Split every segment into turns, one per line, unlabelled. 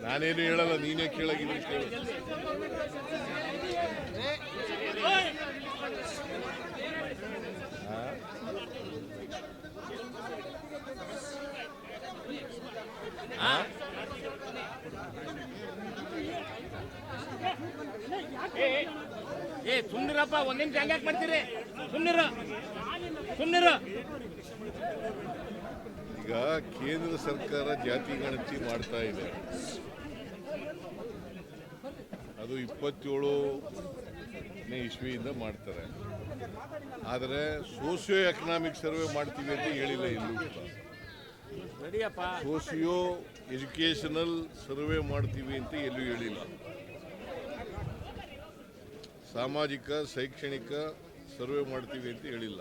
ನಾನೇನು ಹೇಳಲ್ಲ, ನೀನೇ ಕೇಳಾಗಿದ್ದೀನಿ ಕೇಳು.
ಸುಮ್ನಿರಪ್ಪ, ಒಂದ್ ನಿಮಿಷ ಹಂಗ್ಯಾಕ್ ಮಾಡ್ತೀರಿ? ಸುಮ್ನಿರು.
ಈಗ ಕೇಂದ್ರ ಸರ್ಕಾರ ಜಾತಿ ಗಣತಿ ಮಾಡ್ತಾ ಇದೆ. ಅದು 27ನೇ ಇಸ್ವಿಯಿಂದ ಮಾಡ್ತಾರೆ. ಆದರೆ ಸೋಷಿಯೋ ಎಕನಾಮಿಕ್ ಸರ್ವೆ ಮಾಡ್ತೀವಿ ಅಂತ ಹೇಳಿಲ್ಲ ಎಲ್ಲೂ. ಸೋಷಿಯೋ ಎಜುಕೇಷನಲ್ ಸರ್ವೆ ಮಾಡ್ತೀವಿ ಅಂತ ಎಲ್ಲೂ ಹೇಳಿಲ್ಲ. ಸಾಮಾಜಿಕ ಶೈಕ್ಷಣಿಕ ಸರ್ವೆ ಮಾಡ್ತೀವಿ ಅಂತ ಹೇಳಿಲ್ಲ.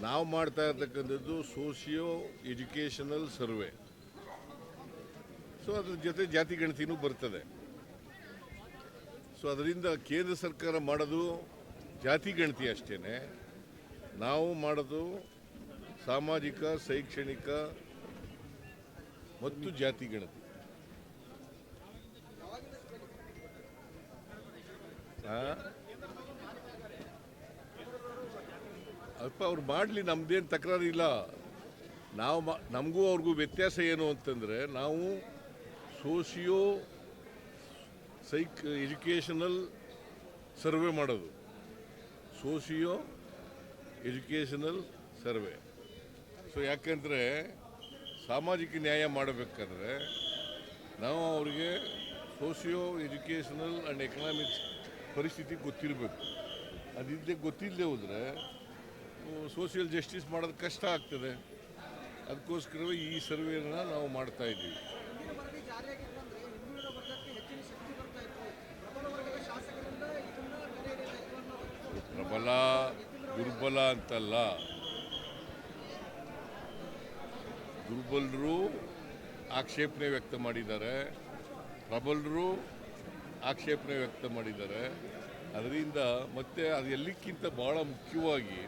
ನಾವು ಮಾಡ್ತಾ ಇರ್ತಕ್ಕಂಥದ್ದು ಸೋಷಿಯೋ ಎಜುಕೇಷನಲ್ ಸರ್ವೆ. ಸೊ ಅದ್ರ ಜೊತೆ ಜಾತಿ ಗಣತಿನೂ ಬರ್ತದೆ. ಸೊ ಅದರಿಂದ ಕೇಂದ್ರ ಸರ್ಕಾರ ಮಾಡೋದು ಜಾತಿ ಗಣತಿ ಅಷ್ಟೇ, ನಾವು ಮಾಡೋದು ಸಾಮಾಜಿಕ ಶೈಕ್ಷಣಿಕ ಮತ್ತು ಜಾತಿ ಗಣತಿ. ಅಲ್ಪ ಅವ್ರು ಮಾಡಲಿ, ನಮ್ದೇನು ತಕರಾರು ಇಲ್ಲ. ನಾವು ನಮಗೂ ಅವ್ರಿಗೂ ವ್ಯತ್ಯಾಸ ಏನು ಅಂತಂದರೆ, ನಾವು ಸೋಷಿಯೋ ಎಜುಕೇಷನಲ್ ಸರ್ವೆ ಮಾಡೋದು, ಸೋಷಿಯೋ ಎಜುಕೇಷನಲ್ ಸರ್ವೆ. ಸೊ ಯಾಕೆಂದರೆ ಸಾಮಾಜಿಕ ನ್ಯಾಯ ಮಾಡಬೇಕಾದ್ರೆ ನಾವು ಅವ್ರಿಗೆ ಸೋಷಿಯೋ ಎಜುಕೇಷನಲ್ ಆ್ಯಂಡ್ ಎಕನಾಮಿಕ್ಸ್ ಪರಿಸ್ಥಿತಿ ಗೊತ್ತಿರಬೇಕು. ಗೊತ್ತಿಲ್ಲದೆ ಹೋದರೆ ಸೋಷಿಯಲ್ ಜಸ್ಟಿಸ್ ಮಾಡೋದು ಕಷ್ಟ ಆಗ್ತದೆ. ಅದಕ್ಕೋಸ್ಕರವೇ ಈ ಸರ್ವೆಯನ್ನು ನಾವು ಮಾಡ್ತಾ ಇದ್ದೀವಿ. ಪ್ರಬಲ ದುರ್ಬಲ ಅಂತಲ್ಲ, ದುರ್ಬಲರು ಆಕ್ಷೇಪಣೆ ವ್ಯಕ್ತ ಮಾಡಿದ್ದಾರೆ, ಪ್ರಬಲರು ಆಕ್ಷೇಪಣೆ ವ್ಯಕ್ತ ಮಾಡಿದ್ದಾರೆ. ಅದರಿಂದ ಮತ್ತೆ ಅದು ಎಲ್ಲಕ್ಕಿಂತ ಭಾಳ ಮುಖ್ಯವಾಗಿ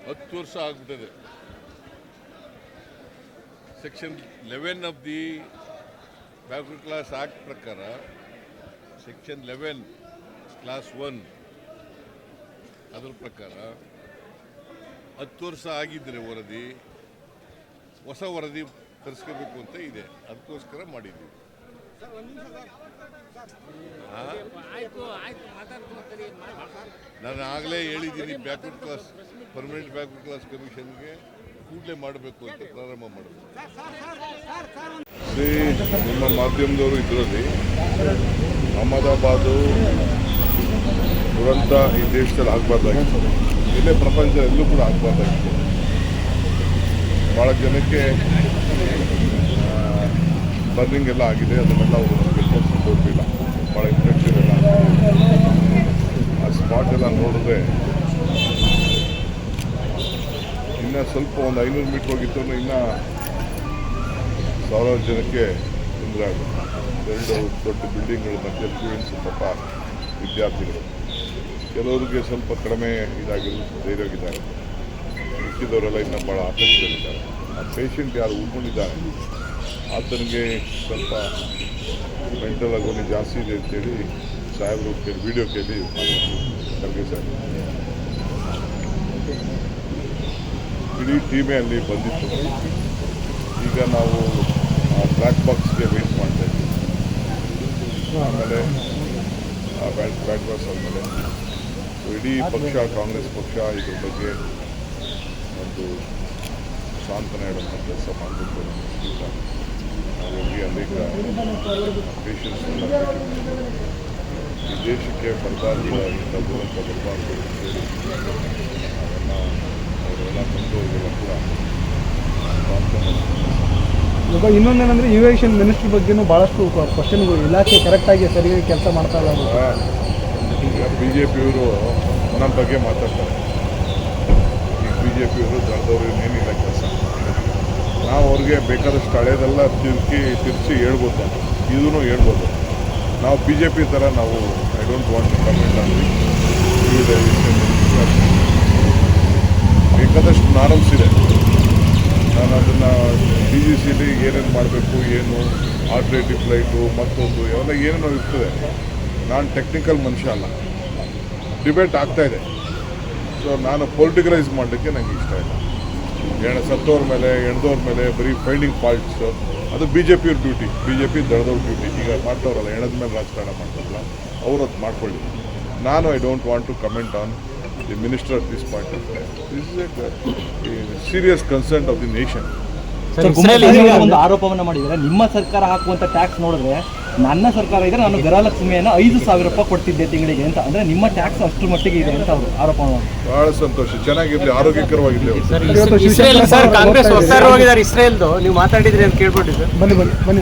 10 ವರ್ಷ ಆಗ್ಬಿಟ್ಟಿದೆ. Section 11 of the backward class act ಪ್ರಕಾರ, ಸೆಕ್ಷನ್ 11 ಕ್ಲಾಸ್ 1 ಅದರ ಪ್ರಕಾರ 10 ವರ್ಷ ಆಗಿದ್ದರೆ ಹೊಸ ವರದಿ ತರಿಸ್ಕೋಬೇಕು ಅಂತ ಇದೆ. ಅದಕ್ಕೋಸ್ಕರ ಮಾಡಿದ್ದೀವಿ. ನಾನು ಆಗಲೇ ಹೇಳಿದ್ದೀನಿ, backward class permanent backward class ಕಮಿಷನ್ಗೆ ಕೂಡಲೇ ಮಾಡಬೇಕು ಅಂತ ಪ್ರಾರಂಭ ಮಾಡಬೇಕು. ನಿಮ್ಮ ಮಾಧ್ಯಮದವರು ಇದರಲ್ಲಿ ಅಹಮದಾಬಾದು ದುರಂತ ಈ ದೇಶದಲ್ಲಿ ಆಗಬಾರ್ದಾಗಿತ್ತು, ಇಲ್ಲೇ ಪ್ರಪಂಚ ಎಲ್ಲೂ ಕೂಡ ಆಗಬಾರ್ದಾಗಿತ್ತು. ಭಾಳ ಜನಕ್ಕೆ ಬರ್ನಿಂಗ್ ಎಲ್ಲ ಆಗಿದೆ. ಅದನ್ನೆಲ್ಲ ಅವರು ನಮಗೆ ತೋರಿಸಿಲ್ಲ. ಭಾಳ ಇಂಟ್ರೆಸ್ಟಿವ್ ಎಲ್ಲ ಆ ಸ್ಪಾಟ್ ಎಲ್ಲ ನೋಡಿದ್ರೆ ಇನ್ನೂ ಸ್ವಲ್ಪ ಒಂದು 500 ಮೀಟ್ರ್ ಹೋಗಿತ್ತು, ಇನ್ನೂ ಸಾವಿರಾರು ಜನಕ್ಕೆ ತೊಂದರೆ ಆಗುತ್ತೆ. 2 ದೊಡ್ಡ ಬಿಲ್ಡಿಂಗ್ಗಳ ಮಧ್ಯೆ ಸ್ಟೂಡೆಂಟ್ಸ್, ಪಾಪ ವಿದ್ಯಾರ್ಥಿಗಳು, ಕೆಲವರಿಗೆ ಸ್ವಲ್ಪ ಕಡಿಮೆ ಧೈರ್ಯವಾಗಿದ್ದಾರೆ. ಮಿಕ್ಕಿದವರೆಲ್ಲ ಇನ್ನೂ ಭಾಳ ಆತಂಕದಲ್ಲಿದ್ದಾರೆ. ಆ ಪೇಷಂಟ್ ಯಾರು ಉಳ್ಕೊಂಡಿದ್ದಾರೆ ಆತನಿಗೆ ಸ್ವಲ್ಪ ಮೆಂಟಲ್ ಆಗೋನಿ ಜಾಸ್ತಿ ಇದೆ ಅಂತೇಳಿ ಸಾಹೇಬರು ವಿಡಿಯೋ ಕೇಳಿ ಖರ್ಗೆ ಸರ್ ಇಡೀ ಟೀಮೇ ಅಲ್ಲಿ ಬಂದಿತ್ತು. ಈಗ ನಾವು ಆ ಬ್ಲ್ಯಾಕ್ ಬಾಕ್ಸ್ಗೆ ವೇಟ್ ಮಾಡ್ತಾ ಇದ್ದೀವಿ. ಆಮೇಲೆ ಆ ಬ್ಯಾಟ್ ಬಾಕ್ಸ್ ಆದಮೇಲೆ ಇಡೀ ಪಕ್ಷ, ಕಾಂಗ್ರೆಸ್ ಪಕ್ಷ ಇದ್ರ ಬಗ್ಗೆ ಒಂದು ಸಾಂತ್ವನ ಹೇಳುವಂಥ ಕೆಲಸ ಮಾಡಬೇಕು. ಈಗ ನಾವು ಹೋಗಿ ಅನೇಕ ಪೇಷಂಟ್ಸ್ನೆಲ್ಲ ಈ ದೇಶಕ್ಕೆ ಬರಬಾರ್ದು, ಇಂಥ ದುರಂತ ಬರಬಾರ್ದು ಅಂತೇಳಿ ಅವರೆಲ್ಲ ಬಂದು ಅವರೆಲ್ಲ ಕೂಡ ಸಾಂತ್ವನ.
ಇವಾಗ ಇನ್ನೊಂದೇನೆಂದರೆ ಇರಿಗೇಷನ್ ಮಿನಿಸ್ಟ್ರಿ ಬಗ್ಗೆನೂ ಭಾಳಷ್ಟು ಕ್ವಶನ್ಗಳು, ಇಲಾಖೆ ಕರೆಕ್ಟಾಗಿ ಸರಿಯಾಗಿ ಕೆಲಸ ಮಾಡ್ತಾ ಇಲ್ಲ.
ಈಗ BJPಯವರು ನಮ್ಮ ಬಗ್ಗೆ ಮಾತಾಡ್ತಾರೆ. ಈಗ BJPಯವರು ದಳದವರು ಏನಿಲ್ಲ ಕೆಲಸ. ನಾವು ಅವ್ರಿಗೆ ಬೇಕಾದಷ್ಟು ಹಳೇದೆಲ್ಲ ತಿರ್ಸಿ ಹೇಳ್ಬೋದು, ಇದೂ ಹೇಳ್ಬೋದು. ನಾವು BJP ಥರ ನಾವು I don't want to comment ಆಗಲಿ. ಬೇಕಾದಷ್ಟು ನಾರ್ಮ್ಸ್ ಇದೆ. ನಾನು ಅದನ್ನು DGCಲಿ ಏನೇನು ಮಾಡಬೇಕು, ಏನು ಆಲ್ಟರ್ನೇಟಿವ್ ಫ್ಲೈಟು, ಮತ್ತೊಂದು ಅವೆಲ್ಲ ಏನೇನೋ ಇರ್ತದೆ. ನಾನು ಟೆಕ್ನಿಕಲ್ ಮನುಷ್ಯ ಅಲ್ಲ. ಡಿಬೇಟ್ ಆಗ್ತಾಯಿದೆ. ಸೊ ನಾನು ಪೊಲಿಟಿಕಲೈಸ್ ಮಾಡಲಿಕ್ಕೆ ನನಗೆ ಇಷ್ಟ ಇಲ್ಲ. ಸತ್ತೋರ ಮೇಲೆ, ಎಣ್ದೋರ ಮೇಲೆ ಬರೀ ಫೈಂಡಿಂಗ್ ಫಾಲ್ಟ್ಸು, ಅದು BJP ಅವ್ರ ಡ್ಯೂಟಿ, BJP ದಳದವ್ರ ಡ್ಯೂಟಿ. ಈಗ ಮಾಡ್ತಾವ್ರಲ್ಲ, ಎಣದ ಮೇಲೆ ರಾಜಕಾರಣ ಮಾಡ್ತಾರಲ್ಲ, ಅವರು ಅದು ಮಾಡ್ಕೊಳ್ಳಿ. ನಾನು I don't want to comment on the minister at this point of time. This is a serious concern of the nation.
ಒಂದು ಆರೋಪವನ್ನು ಮಾಡಿದರೆ, ನಿಮ್ಮ ಸರ್ಕಾರ ಹಾಕುವಂತ ಟ್ಯಾಕ್ಸ್ ನೋಡಿದ್ರೆ ನನ್ನ ಸರ್ಕಾರ ಇದ್ರೆ ನಾನು ಗೃಹಲಕ್ಷ್ಮಿಯನ್ನು 5,000 ರೂಪಾಯಿ ಕೊಡ್ತಿದ್ದೆ ತಿಂಗಳಿಗೆ ಅಂತ. ಅಂದ್ರೆ ನಿಮ್ಮ ಟ್ಯಾಕ್ಸ್ ಅಷ್ಟು ಮಟ್ಟಿಗೆ ಇದೆ ಅಂತ ಅವರು ಆರೋಪ ಮಾಡಿ.
ಬಹಳ ಸಂತೋಷ, ಚೆನ್ನಾಗಿರ್ಲಿ, ಆರೋಗ್ಯಕರವಾಗಿರ್ಲಿ ಅವರು.
ಸರ್ ಕಾಂಗ್ರೆಸ್ ವಕ್ತಾರರು ಹೋಗಿದ್ದಾರೆ ಇಸ್ರೇಲ್ದು, ನೀವು ಮಾತಾಡಿದ್ರಿ ಅಂತ ಕೇಳ್ಬಿಟ್ಟಿದ್ದೆ.
ಬನ್ನಿ